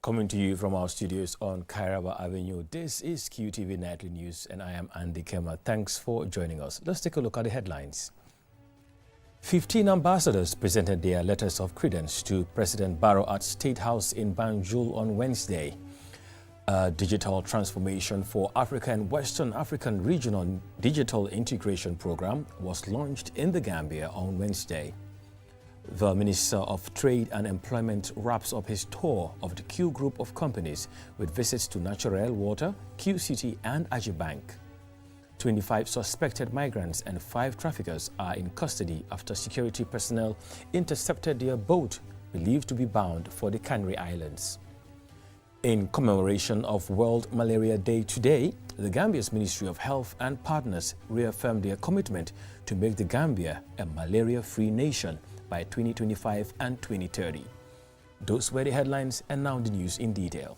Coming to you from our studios on Kairaba Avenue, this is QTV Nightly News and I am Andy Kema. Thanks for joining us. Let's take a look at the headlines. 15 ambassadors presented their letters of credence to President Barrow at State House in Banjul on Wednesday. A digital transformation for Africa and Western African Regional Digital Integration Program was launched in the Gambia on Wednesday. The Minister of Trade and Employment wraps up his tour of the Q Group of companies with visits to Naturel Water, QCT and Ajibank. 25 suspected migrants and 5 traffickers are in custody after security personnel intercepted their boat believed to be bound for the Canary Islands. In commemoration of World Malaria Day today, the Gambia's Ministry of Health and partners reaffirmed their commitment to make the Gambia a malaria-free nation by 2025 and 2030. Those were the headlines, and now the news in detail.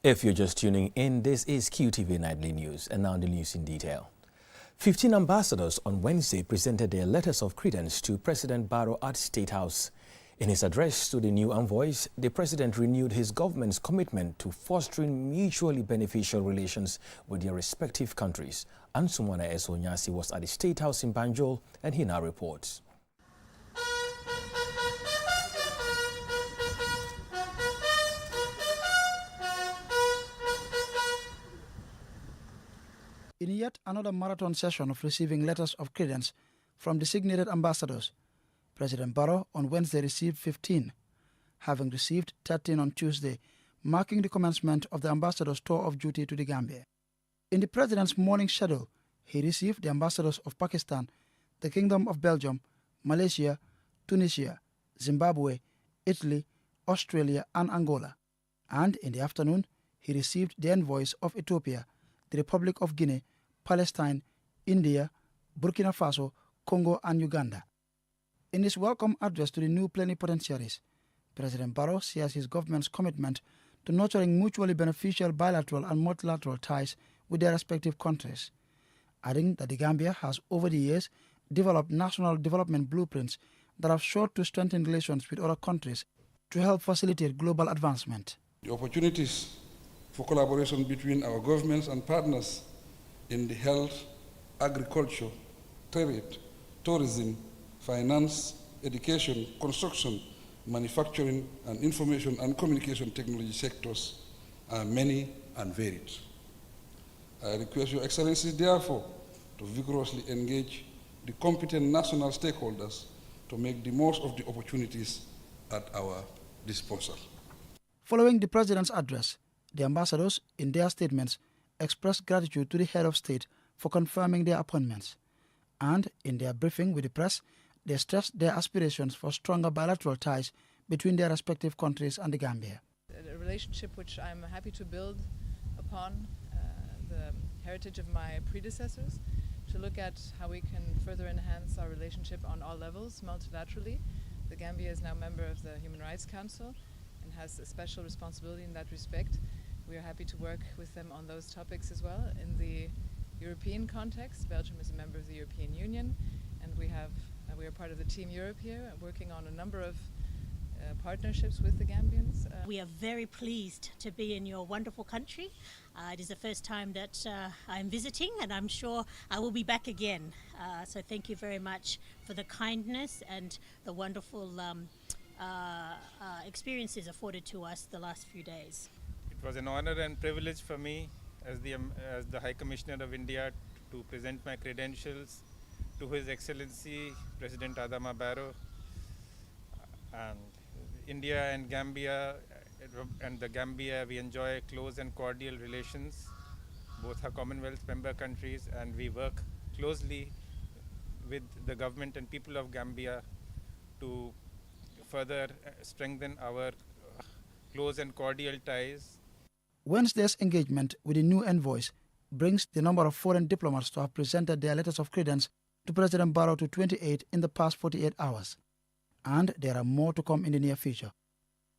If you're just tuning in, this is QTV Nightly News, and now the news in detail. 15 ambassadors on Wednesday presented their letters of credence to President Barrow at State House. In his address to the new envoys, the president renewed his government's commitment to fostering mutually beneficial relations with their respective countries. Ansumana Esonyasi was at the State House in Banjul, and he now reports. In yet another marathon session of receiving letters of credence from designated ambassadors, President Barrow on Wednesday received 15, having received 13 on Tuesday, marking the commencement of the ambassador's tour of duty to the Gambia. In the president's morning schedule, he received the ambassadors of Pakistan, the Kingdom of Belgium, Malaysia, Tunisia, Zimbabwe, Italy, Australia and Angola. And in the afternoon, he received the envoys of Ethiopia, the Republic of Guinea, Palestine, India, Burkina Faso, Congo and Uganda. In his welcome address to the new plenipotentiaries, President Barrow shares his government's commitment to nurturing mutually beneficial bilateral and multilateral ties with their respective countries, adding that the Gambia has over the years developed national development blueprints that have sought to strengthen relations with other countries to help facilitate global advancement. The opportunities for collaboration between our governments and partners in the health, agriculture, trade, tourism, finance, education, construction, manufacturing, and information and communication technology sectors are many and varied. I request Your Excellencies, therefore, to vigorously engage the competent national stakeholders to make the most of the opportunities at our disposal. Following the President's address, the ambassadors, in their statements, expressed gratitude to the head of state for confirming their appointments. And in their briefing with the press, they stressed their aspirations for stronger bilateral ties between their respective countries and the Gambia. A relationship which I'm happy to build upon the heritage of my predecessors, to look at how we can further enhance our relationship on all levels multilaterally. The Gambia is now a member of the Human Rights Council and has a special responsibility in that respect. We are happy to work with them on those topics as well. In the European context, Belgium is a member of the European Union, and we are part of the Team Europe here, working on a number of partnerships with the Gambians. We are very pleased to be in your wonderful country. It is the first time that I'm visiting, and I'm sure I will be back again. So thank you very much for the kindness and the wonderful experiences afforded to us the last few days. It was an honor and privilege for me as the High Commissioner of India to present my credentials to His Excellency President Adama Barrow. And India and Gambia and the Gambia, we enjoy close and cordial relations. Both are Commonwealth member countries, and we work closely with the government and people of Gambia to further strengthen our close and cordial ties. Wednesday's engagement with the new envoys brings the number of foreign diplomats to have presented their letters of credence to President Barrow to 28 in the past 48 hours. And there are more to come in the near future.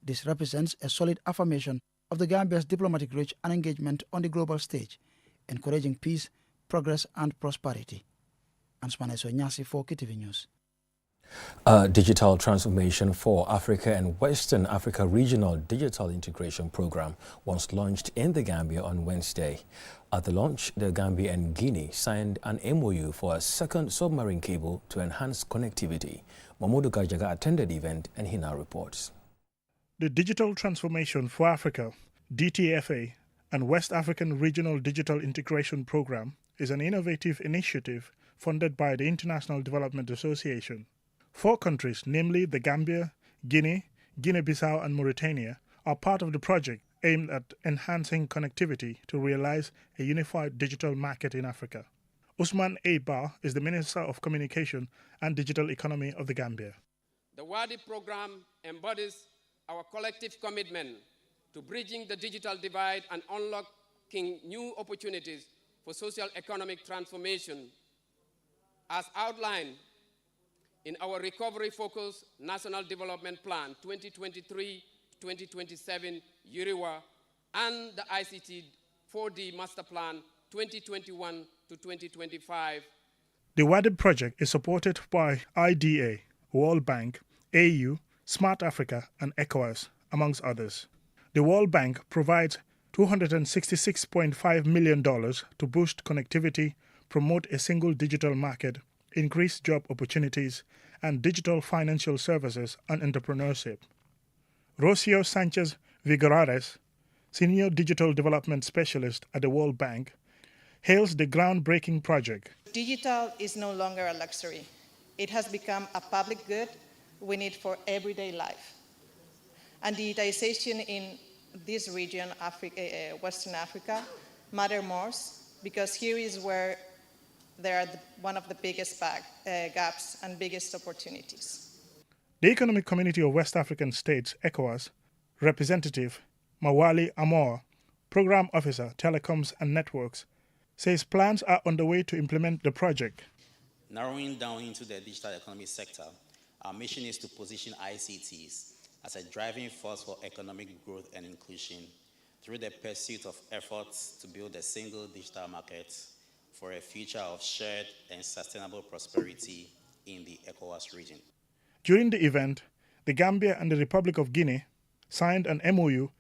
This represents a solid affirmation of the Gambia's diplomatic reach and engagement on the global stage, encouraging peace, progress and prosperity. Ansmane Sonyasi for KTV News. A digital transformation for Africa and Western Africa Regional Digital Integration Program was launched in the Gambia on Wednesday. At the launch, the Gambia and Guinea signed an MOU for a second submarine cable to enhance connectivity. Mamoudou Gajaga attended the event and he now reports. The Digital Transformation for Africa, DTFA, and West African Regional Digital Integration Program is an innovative initiative funded by the International Development Association. 4 countries, namely the Gambia, Guinea, Guinea-Bissau and Mauritania, are part of the project aimed at enhancing connectivity to realize a unified digital market in Africa. Usman A. Ba is the Minister of Communication and Digital Economy of the Gambia. The WADI program embodies our collective commitment to bridging the digital divide and unlocking new opportunities for socio-economic transformation, as outlined in our recovery-focused National Development Plan 2023-2027 URIWA and the ICT 4D Master Plan 2021 to 2025. The WADI project is supported by IDA, World Bank, AU, Smart Africa and ECOWAS, amongst others. The World Bank provides $266.5 million to boost connectivity, promote a single digital market, increase job opportunities, and digital financial services and entrepreneurship. Rocio Sanchez Vigorares, Senior Digital Development Specialist at the World Bank, hails the groundbreaking project. Digital is no longer a luxury. It has become a public good we need for everyday life. And digitization in this region, Western Africa, matters most because here is where there are one of the biggest gaps and biggest opportunities. The Economic Community of West African States, ECOWAS, Representative Mawali Amor, Program Officer, Telecoms and Networks, says plans are underway to implement the project. Narrowing down into the digital economy sector, our mission is to position ICTs as a driving force for economic growth and inclusion through the pursuit of efforts to build a single digital market for a future of shared and sustainable prosperity in the ECOWAS region. During the event, the Gambia and the Republic of Guinea signed an MOU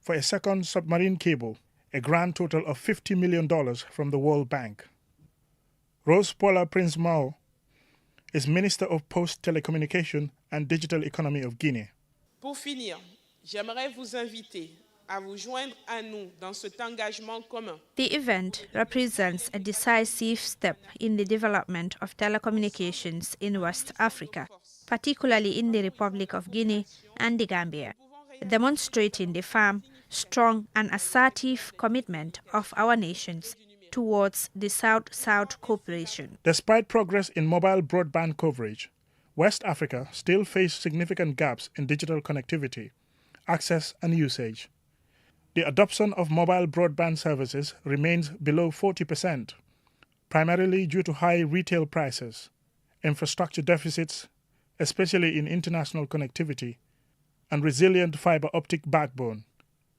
for a second submarine cable, a grand total of $50 million from the World Bank. Rose Paula Prince Mao is Minister of Post Telecommunication and Digital Economy of Guinea. Pour finir, j'aimerais vous inviter à vous joindre à nous dans cet engagement commun. The event represents a decisive step in the development of telecommunications in West Africa, particularly in the Republic of Guinea and the Gambia, demonstrating the firm, strong and assertive commitment of our nations towards the South-South cooperation. Despite progress in mobile broadband coverage, West Africa still faces significant gaps in digital connectivity, access and usage. The adoption of mobile broadband services remains below 40%, primarily due to high retail prices, infrastructure deficits, especially in international connectivity, and resilient fiber optic backbone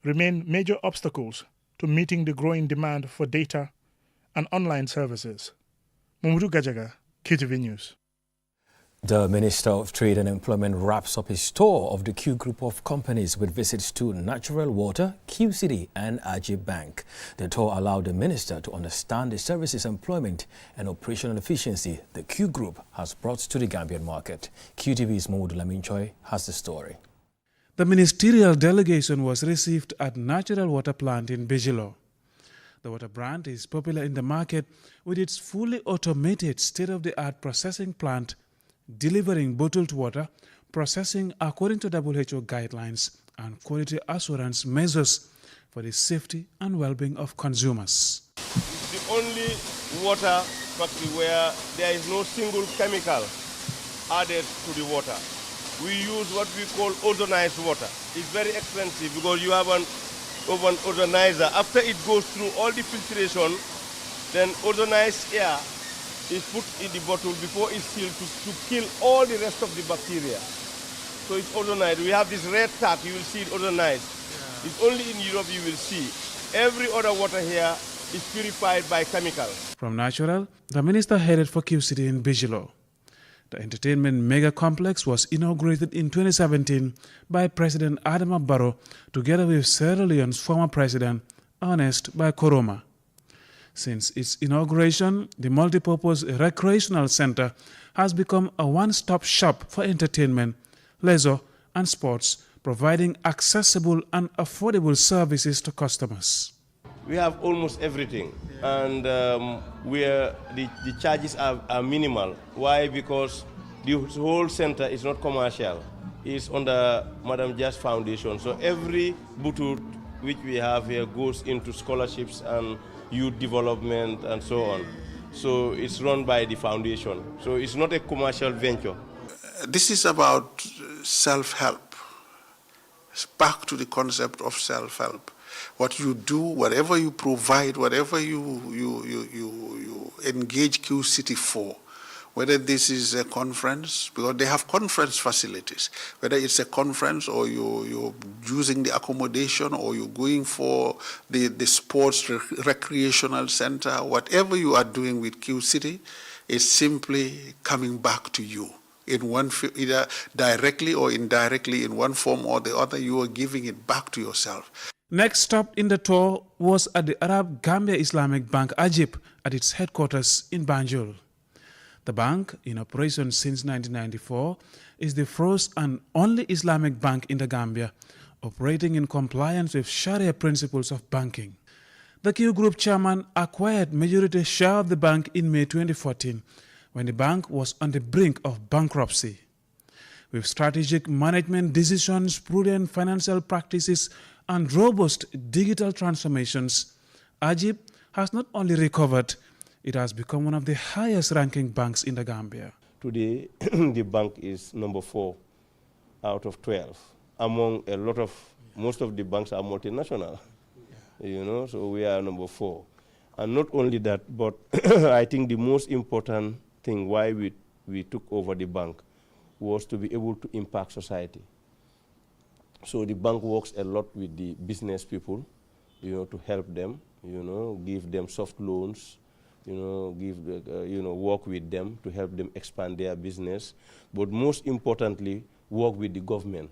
remain major obstacles to meeting the growing demand for data and online services. Mamoudou Gajaga, KTV News. The Minister of Trade and Employment wraps up his tour of the Q Group of companies with visits to Natural Water, QCD and Ajib Bank. The tour allowed the Minister to understand the services, employment and operational efficiency the Q Group has brought to the Gambian market. QTV's Mamoudou Laminchoy has the story. The ministerial delegation was received at Natural Water Plant in Bijilo. The water brand is popular in the market with its fully automated state-of-the-art processing plant delivering bottled water, processing according to WHO guidelines and quality assurance measures for the safety and well-being of consumers. It's the only water factory where there is no single chemical added to the water. We use what we call ozonized water. It's very expensive because you have an ozonizer. After it goes through all the filtration, then ozonized air is put in the bottle before it's sealed to kill all the rest of the bacteria. So it's ozonized. We have this red tag, you will see it ozonized. It's only in Europe you will see. Every other water here is purified by chemicals. From natural, the minister headed for Q City in Bijilo. The entertainment mega complex was inaugurated in 2017 by President Adama Barrow together with Sierra Leone's former president, Ernest Bai Koroma. Since its inauguration, the multipurpose recreational center has become a one-stop shop for entertainment, leisure, and sports, providing accessible and affordable services to customers. We have almost everything, and the charges are minimal. Why? Because the whole center is not commercial. It's under Madam Just Foundation. So every butut which we have here goes into scholarships and youth development and so on. So it's run by the foundation. So it's not a commercial venture. This is about self-help. It's back to the concept of self-help. What you do, whatever you provide, whatever you engage Q City for, whether this is a conference, because they have conference facilities, whether it's a conference or you're using the accommodation or you're going for the sports recreational center, whatever you are doing with Q City is simply coming back to you. In one, either directly or indirectly, in one form or the other, you are giving it back to yourself. Next stop in the tour was at the Arab Gambia Islamic Bank, Ajib, at its headquarters in Banjul. The bank, in operation since 1994, is the first and only Islamic bank in the Gambia, operating in compliance with Sharia principles of banking. The Q Group chairman acquired majority share of the bank in May 2014, when the bank was on the brink of bankruptcy. With strategic management decisions, prudent financial practices, and robust digital transformations, Ajib has not only recovered, it has become one of the highest-ranking banks in the Gambia. Today, the bank is number 4 out of 12. Among most of the banks are multinational, so we are number 4. And not only that, but I think the most important thing why we took over the bank was to be able to impact society. So the bank works a lot with the business people, to help them, give them soft loans, work with them to help them expand their business. But most importantly, work with the government,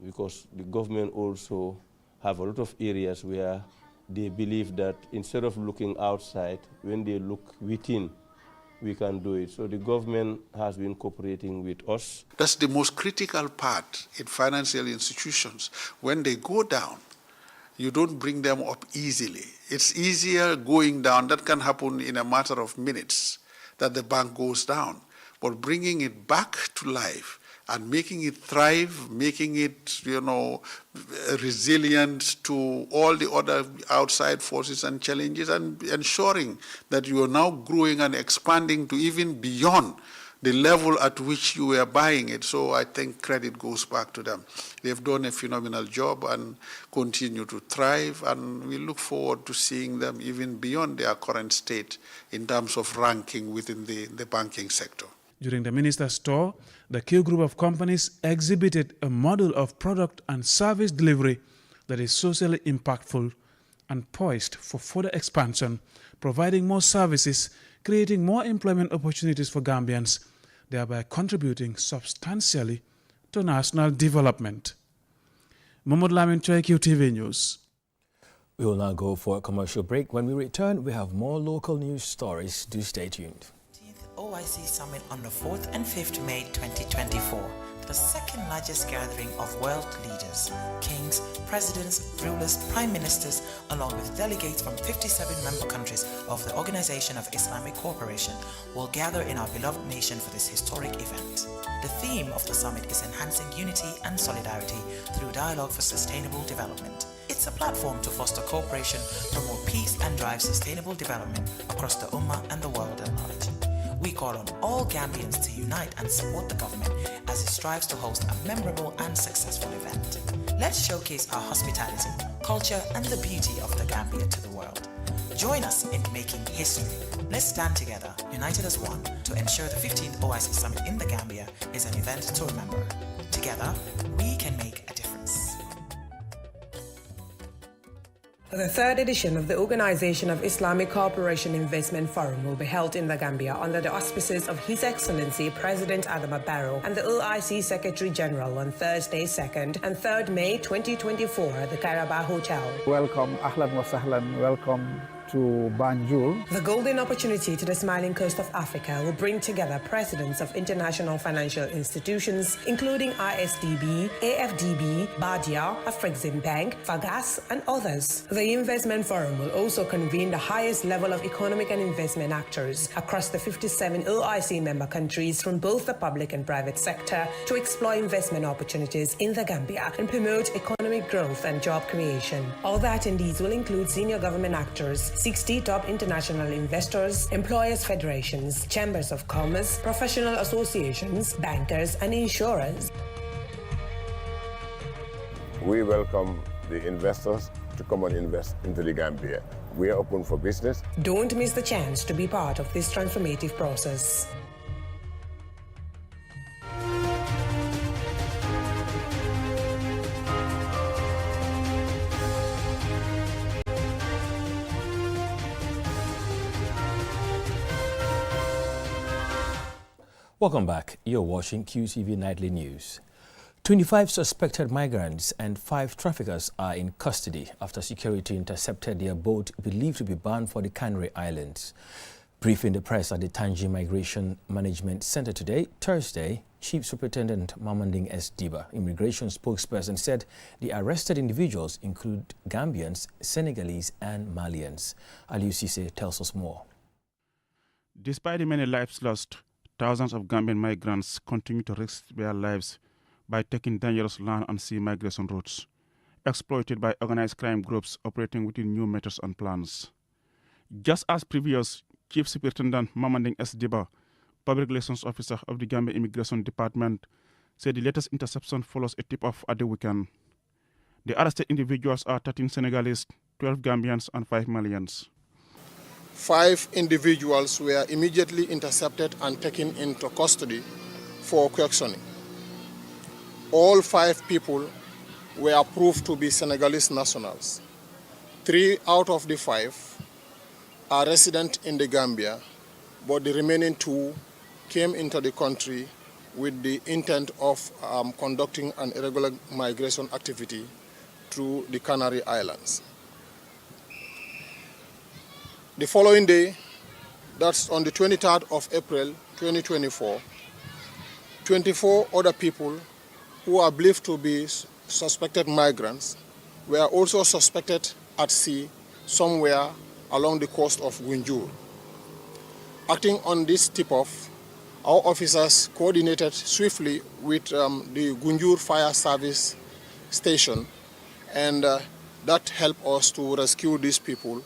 because the government also have a lot of areas where they believe that instead of looking outside, when they look within, we can do it. So the government has been cooperating with us. That's the most critical part in financial institutions. When they go down, you don't bring them up easily. It's easier going down. That can happen in a matter of minutes, that the bank goes down. But bringing it back to life and making it thrive, making it, resilient to all the other outside forces and challenges, and ensuring that you are now growing and expanding to even beyond the level at which you were buying it. So I think credit goes back to them. They've done a phenomenal job and continue to thrive, and we look forward to seeing them even beyond their current state in terms of ranking within the banking sector. During the minister's tour, the Q Group of companies exhibited a model of product and service delivery that is socially impactful and poised for further expansion, providing more services, creating more employment opportunities for Gambians, thereby contributing substantially to national development. Mahmoud Lamin Choi, QTV News. We will now go for a commercial break. When we return, we have more local news stories. Do stay tuned. OIC Summit on the 4th and 5th May 2024, the second largest gathering of world leaders, kings, presidents, rulers, prime ministers, along with delegates from 57 member countries of the Organization of Islamic Cooperation, will gather in our beloved nation for this historic event. The theme of the summit is enhancing unity and solidarity through dialogue for sustainable development. It's a platform to foster cooperation, promote peace, and drive sustainable development across the Ummah and the world at large. We call on all Gambians to unite and support the government as it strives to host a memorable and successful event. Let's showcase our hospitality, culture, and the beauty of the Gambia to the world. Join us in making history. Let's stand together, united as one, to ensure the 15th OIC Summit in the Gambia is an event to remember. Together, we can make a difference. The third edition of the Organization of Islamic Cooperation Investment Forum will be held in the Gambia under the auspices of His Excellency President Adama Barrow and the OIC Secretary General on Thursday, 2nd and 3rd May 2024 at the Kairaba Hotel. Welcome, ahlan wa sahlan, welcome to Banjul. The golden opportunity to the smiling coast of Africa will bring together presidents of international financial institutions, including ISDB, AFDB, Badia, Afrexim Bank, Fagas, and others. The Investment Forum will also convene the highest level of economic and investment actors across the 57 OIC member countries from both the public and private sector to explore investment opportunities in the Gambia and promote economic growth and job creation. All the attendees will include senior government actors, 60 top international investors, employers' federations, chambers of commerce, professional associations, bankers, and insurers. We welcome the investors to come and invest into the Gambia. We are open for business. Don't miss the chance to be part of this transformative process. Welcome back. You're watching QTV Nightly News. 25 suspected migrants and 5 traffickers are in custody after security intercepted their boat believed to be bound for the Canary Islands. Briefing the press at the Tangier Migration Management Center today, Thursday, Chief Superintendent Mamanding S. Diba, immigration spokesperson, said the arrested individuals include Gambians, Senegalese and Malians. Aliou Cisse tells us more. Despite the many lives lost, thousands of Gambian migrants continue to risk their lives by taking dangerous land and sea migration routes, exploited by organized crime groups operating within new methods and plans. Just as previous, Chief Superintendent Mamanding S. Diba, Public Relations Officer of the Gambia Immigration Department, said the latest interception follows a tip-off at the weekend. The arrested individuals are 13 Senegalese, 12 Gambians and 5 Malians. 5 individuals were immediately intercepted and taken into custody for questioning. All 5 people were proved to be Senegalese nationals. 3 out of the 5 are resident in the Gambia, but the remaining 2 came into the country with the intent of conducting an irregular migration activity through the Canary Islands. The following day, that's on the 23rd of April 2024, 24 other people who are believed to be suspected migrants were also suspected at sea somewhere along the coast of Gunjur. Acting on this tip-off, our officers coordinated swiftly with the Gunjur Fire Service Station, and that helped us to rescue these people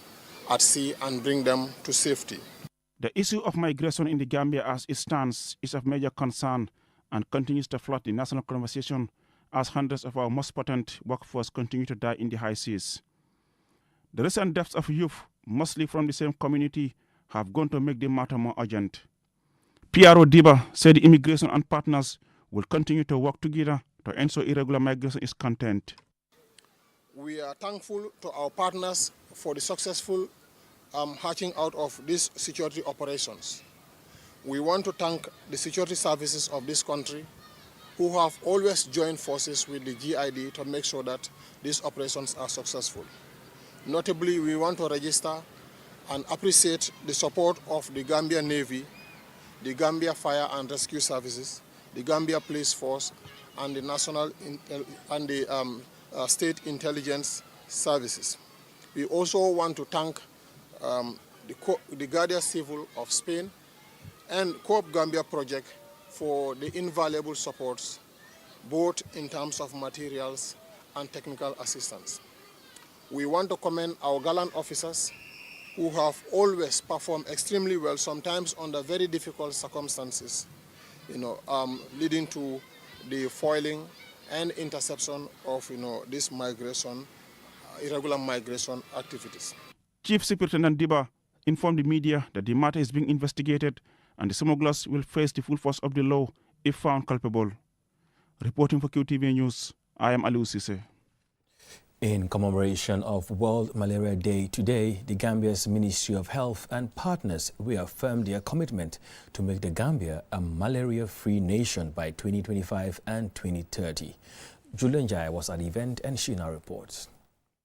at sea and bring them to safety. The issue of migration in the Gambia as it stands is of major concern and continues to flood the national conversation as hundreds of our most potent workforce continue to die in the high seas. The recent deaths of youth, mostly from the same community, have gone to make the matter more urgent. PRO Diba said the immigration and partners will continue to work together to ensure irregular migration is contained. We are thankful to our partners for the successful hatching out of these security operations. We want to thank the security services of this country who have always joined forces with the GID to make sure that these operations are successful. Notably, we want to register and appreciate the support of the Gambia Navy, the Gambia Fire and Rescue Services, the Gambia Police Force, and the National and the State Intelligence Services. We also want to thank the Guardia Civil of Spain and Coop Gambia Project for the invaluable supports, both in terms of materials and technical assistance. We want to commend our gallant officers who have always performed extremely well, sometimes under very difficult circumstances, leading to the foiling and interception of this migration, irregular migration activities. Chief Superintendent Diba informed the media that the matter is being investigated and the smugglers will face the full force of the law if found culpable. Reporting for QTV News, I am Aliou Cisse. In commemoration of World Malaria Day today, the Gambia's Ministry of Health and partners reaffirmed their commitment to make the Gambia a malaria-free nation by 2025 and 2030. Julian Jai was at the event and she now reports.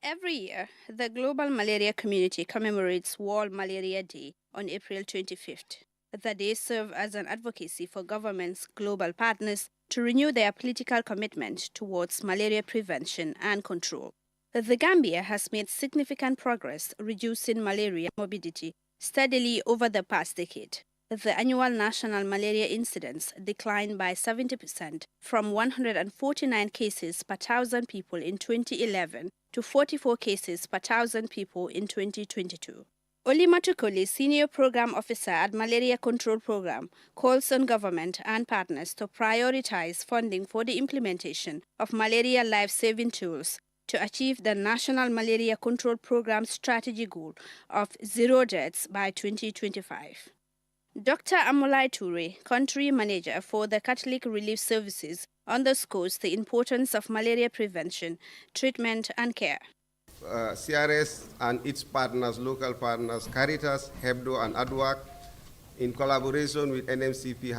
Every year, the global malaria community commemorates World Malaria Day on April 25th. The day serves as an advocacy for governments' global partners to renew their political commitment towards malaria prevention and control. The Gambia has made significant progress reducing malaria morbidity steadily over the past decade. The annual national malaria incidence declined by 70% from 149 cases per 1,000 people in 2011 to 44 cases per 1,000 people in 2022. Oli Matukoli, Senior Program Officer at Malaria Control Program, calls on government and partners to prioritize funding for the implementation of malaria life-saving tools to achieve the National Malaria Control Program strategy goal of 0 deaths by 2025. Dr. Amolai Toure, Country Manager for the Catholic Relief Services, underscores the importance of malaria prevention, treatment and care. CRS and its partners, local partners, Caritas, HEBDO and ADWAC, in collaboration with NMCP,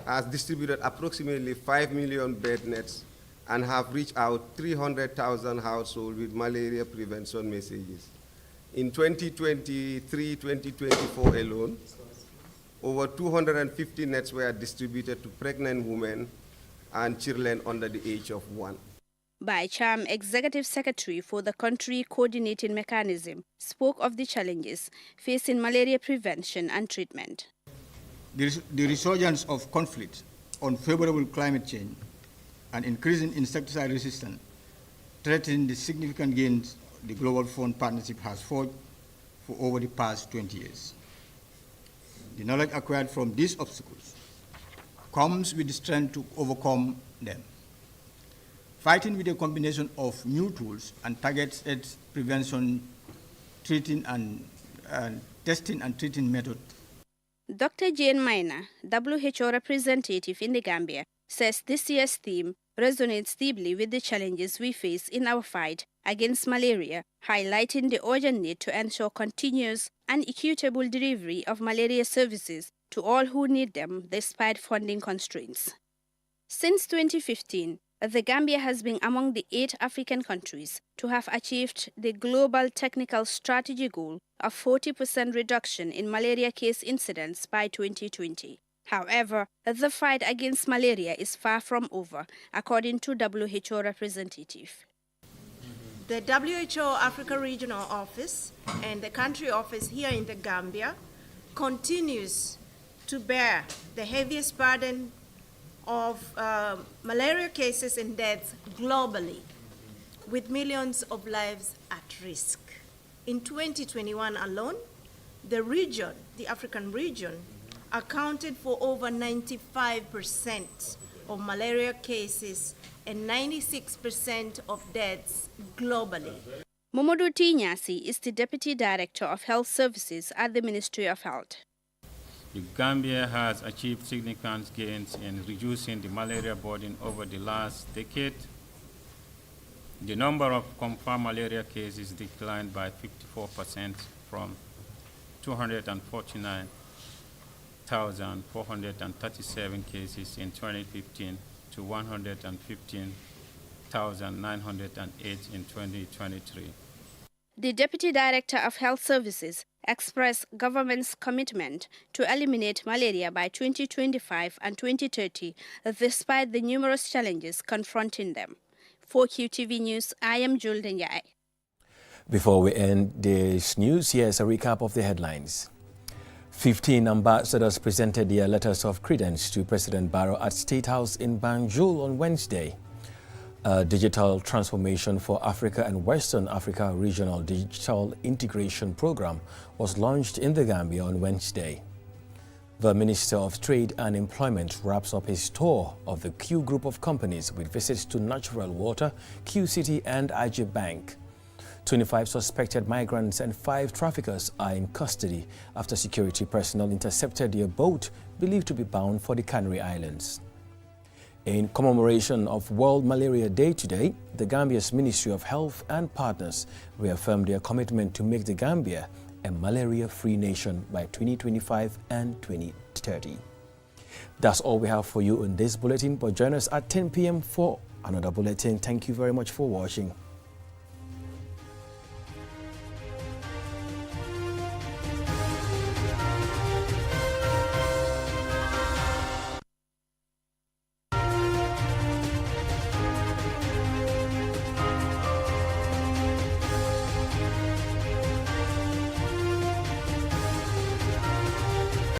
has distributed approximately 5 million bed nets and have reached out 300,000 households with malaria prevention messages. In 2023-2024 alone, over 250 nets were distributed to pregnant women and children under the age of 1. Bai Cham, Executive Secretary for the Country Coordinating Mechanism, spoke of the challenges facing malaria prevention and treatment. The resurgence of conflict, unfavorable climate change, and increasing insecticide resistance threaten the significant gains the Global Fund Partnership has forged for over the past 20 years. The knowledge acquired from these obstacles comes with the strength to overcome them. Fighting with a combination of new tools and targeted prevention, testing and treating methods. Dr. Jane Minor, WHO representative in the Gambia, says this year's theme resonates deeply with the challenges we face in our fight against malaria, highlighting the urgent need to ensure continuous and equitable delivery of malaria services to all who need them despite funding constraints. Since 2015, the Gambia has been among the 8 African countries to have achieved the global technical strategy goal of 40% reduction in malaria case incidence by 2020. However, the fight against malaria is far from over, according to WHO representative. The WHO Africa Regional Office and the country office here in the Gambia continues to bear the heaviest burden of malaria cases and deaths globally, with millions of lives at risk. In 2021 alone, the African region, accounted for over 95% of malaria cases and 96% of deaths globally. Momodu Tinyasi is the Deputy Director of Health Services at the Ministry of Health. The Gambia has achieved significant gains in reducing the malaria burden over the last decade. The number of confirmed malaria cases declined by 54% from 249,437 cases in 2015 to 115,908 in 2023. The Deputy Director of Health Services expressed government's commitment to eliminate malaria by 2025 and 2030, despite the numerous challenges confronting them. For QTV News, I am Jul Denyai. Before we end this news, here's a recap of the headlines. 15 ambassadors presented their letters of credence to President Barrow at State House in Banjul on Wednesday. A digital transformation for Africa and Western Africa Regional Digital Integration Program was launched in the Gambia on Wednesday. The Minister of Trade and Employment wraps up his tour of the Q Group of companies with visits to Natural Water, Q City and IG Bank. 25 suspected migrants and 5 traffickers are in custody after security personnel intercepted their boat believed to be bound for the Canary Islands. In commemoration of World Malaria Day today, the Gambia's Ministry of Health and partners reaffirmed their commitment to make the Gambia a malaria-free nation by 2025 and 2030. That's all we have for you in this bulletin, but join us at 10 p.m. for another bulletin. Thank you very much for watching.